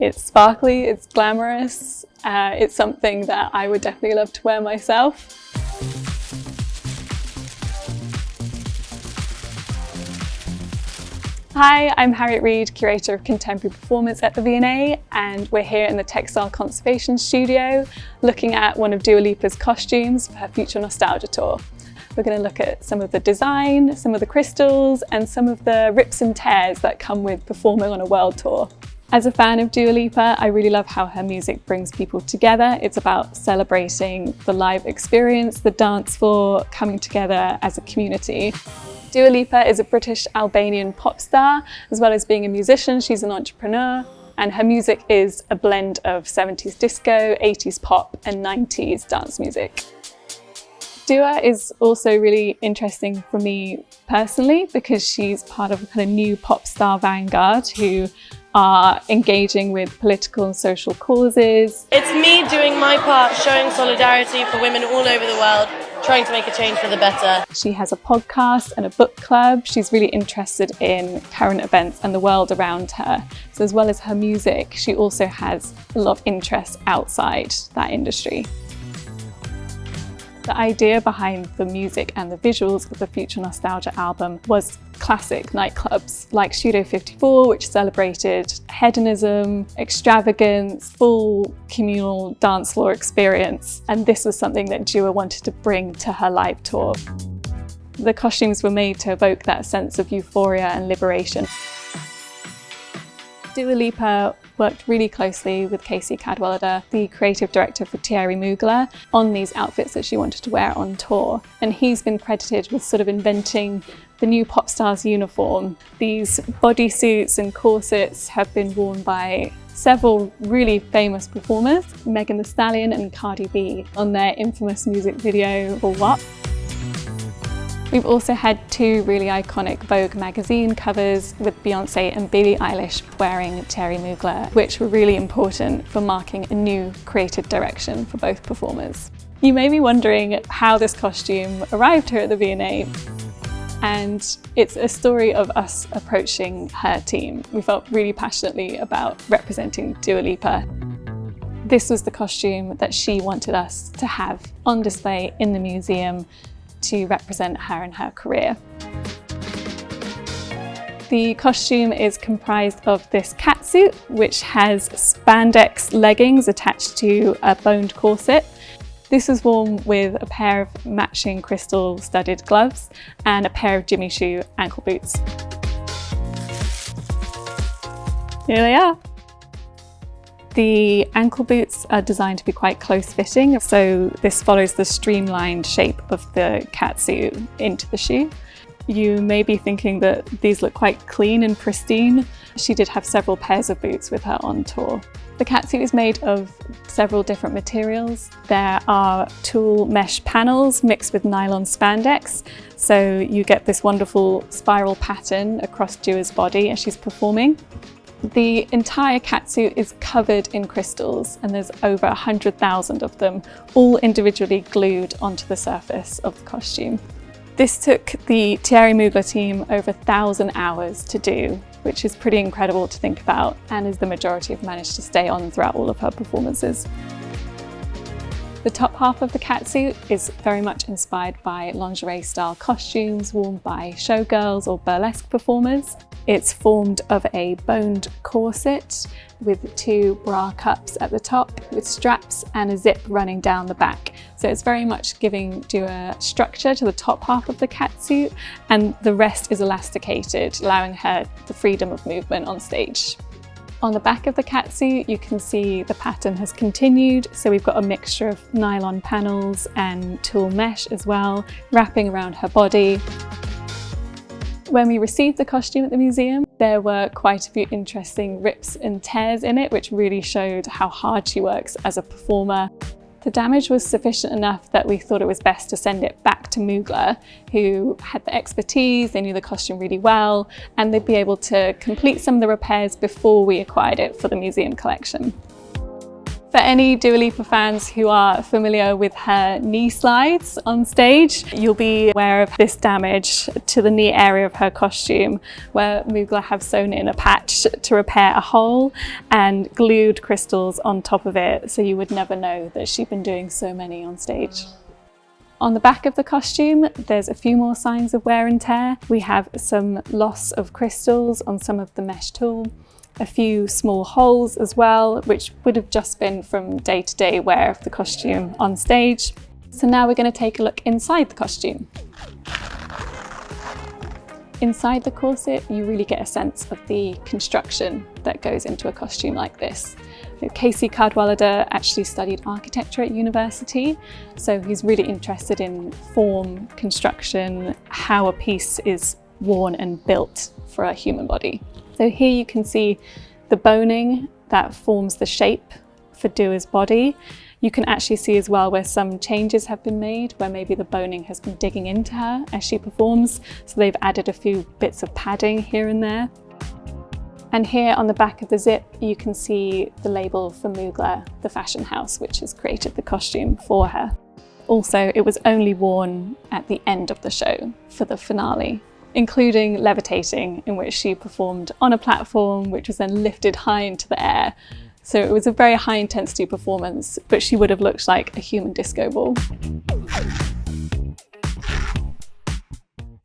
It's sparkly, it's glamorous, it's something that I would definitely love to wear myself. Hi, I'm Harriet Reid, Curator of Contemporary Performance at the V&A, and we're here in the Textile Conservation Studio looking at one of Dua Lipa's costumes for her Future Nostalgia Tour. We're going to look at some of the design, some of the crystals, and some of the rips and tears that come with performing on a world tour. As a fan of Dua Lipa, I really love how her music brings people together. It's about celebrating the live experience, the dance floor, coming together as a community. Dua Lipa is a British-Albanian pop star. As well as being a musician, she's an entrepreneur, and her music is a blend of 70s disco, 80s pop, and 90s dance music. Dua is also really interesting for me personally because she's part of a kind of new pop star vanguard who are engaging with political and social causes. It's me doing my part, showing solidarity for women all over the world, trying to make a change for the better. She has a podcast and a book club. She's really interested in current events and the world around her. So as well as her music, she also has a lot of interest outside that industry. The idea behind the music and the visuals of the Future Nostalgia album was classic nightclubs like Studio 54, which celebrated hedonism, extravagance, full communal dance floor experience. And this was something that Dua wanted to bring to her live tour. The costumes were made to evoke that sense of euphoria and liberation. Dua Lipa worked really closely with Casey Cadwallader, the creative director for Thierry Mugler, on these outfits that she wanted to wear on tour. And he's been credited with sort of inventing the new pop star's uniform. These bodysuits and corsets have been worn by several really famous performers, Megan Thee Stallion and Cardi B, on their infamous music video for WAP. We've also had two really iconic Vogue magazine covers with Beyoncé and Billie Eilish wearing Thierry Mugler, which were really important for marking a new creative direction for both performers. You may be wondering how this costume arrived here at the V&A, and it's a story of us approaching her team. We felt really passionately about representing Dua Lipa. This was the costume that she wanted us to have on display in the museum to represent her and her career. The costume is comprised of this catsuit, which has spandex leggings attached to a boned corset. This was worn with a pair of matching crystal studded gloves and a pair of Jimmy Choo ankle boots. Here they are. The ankle boots are designed to be quite close fitting, so this follows the streamlined shape of the catsuit into the shoe. You may be thinking that these look quite clean and pristine. She did have several pairs of boots with her on tour. The catsuit is made of several different materials. There are tulle mesh panels mixed with nylon spandex, so you get this wonderful spiral pattern across Dua's body as she's performing. The entire catsuit is covered in crystals, and there's over 100,000 of them, all individually glued onto the surface of the costume. This took the Thierry Mugler team over 1,000 hours to do, which is pretty incredible to think about, and as the majority have managed to stay on throughout all of her performances. The top half of the catsuit is very much inspired by lingerie-style costumes worn by showgirls or burlesque performers. It's formed of a boned corset with two bra cups at the top with straps and a zip running down the back. So it's very much giving Dua structure to the top half of the catsuit, and the rest is elasticated, allowing her the freedom of movement on stage. On the back of the catsuit, you can see the pattern has continued, so we've got a mixture of nylon panels and tulle mesh as well, wrapping around her body. When we received the costume at the museum, there were quite a few interesting rips and tears in it, which really showed how hard she works as a performer. The damage was sufficient enough that we thought it was best to send it back to Mugler, who had the expertise, they knew the costume really well, and they'd be able to complete some of the repairs before we acquired it for the museum collection. For For any Dua Lipa fans who are familiar with her knee slides on stage, you'll be aware of this damage to the knee area of her costume, where Mugler have sewn in a patch to repair a hole and glued crystals on top of it, so you would never know that she'd been doing so many on stage. On the back of the costume, there's a few more signs of wear and tear. We have some loss of crystals on some of the mesh tulle, a few small holes as well, which would have just been from day-to-day wear of the costume on stage. So now we're going to take a look inside the costume. Inside the corset, you really get a sense of the construction that goes into a costume like this. Casey Cadwallader actually studied architecture at university, so he's really interested in form, construction, how a piece is worn and built for a human body. So here you can see the boning that forms the shape for Dua's body. You can actually see as well where some changes have been made, where maybe the boning has been digging into her as she performs. So they've added a few bits of padding here and there. And here on the back of the zip, you can see the label for Mugler, the fashion house, which has created the costume for her. Also, it was only worn at the end of the show for the finale, including Levitating, in which she performed on a platform which was then lifted high into the air. So it was a very high intensity performance, but she would have looked like a human disco ball.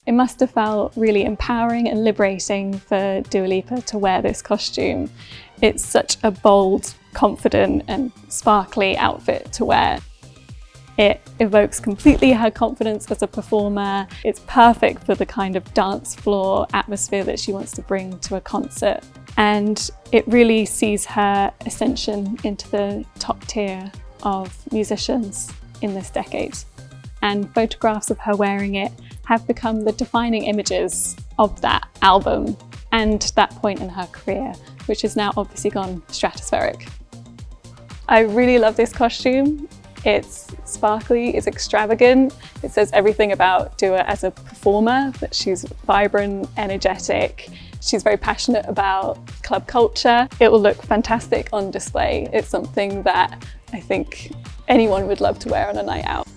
It must have felt really empowering and liberating for Dua Lipa to wear this costume. It's such a bold, confident and sparkly outfit to wear. It evokes completely her confidence as a performer. It's perfect for the kind of dance floor atmosphere that she wants to bring to a concert. And it really sees her ascension into the top tier of musicians in this decade. And photographs of her wearing it have become the defining images of that album and that point in her career, which has now obviously gone stratospheric. I really love this costume. It's sparkly, it's extravagant. It says everything about Dua as a performer, that she's vibrant, energetic. She's very passionate about club culture. It will look fantastic on display. It's something that I think anyone would love to wear on a night out.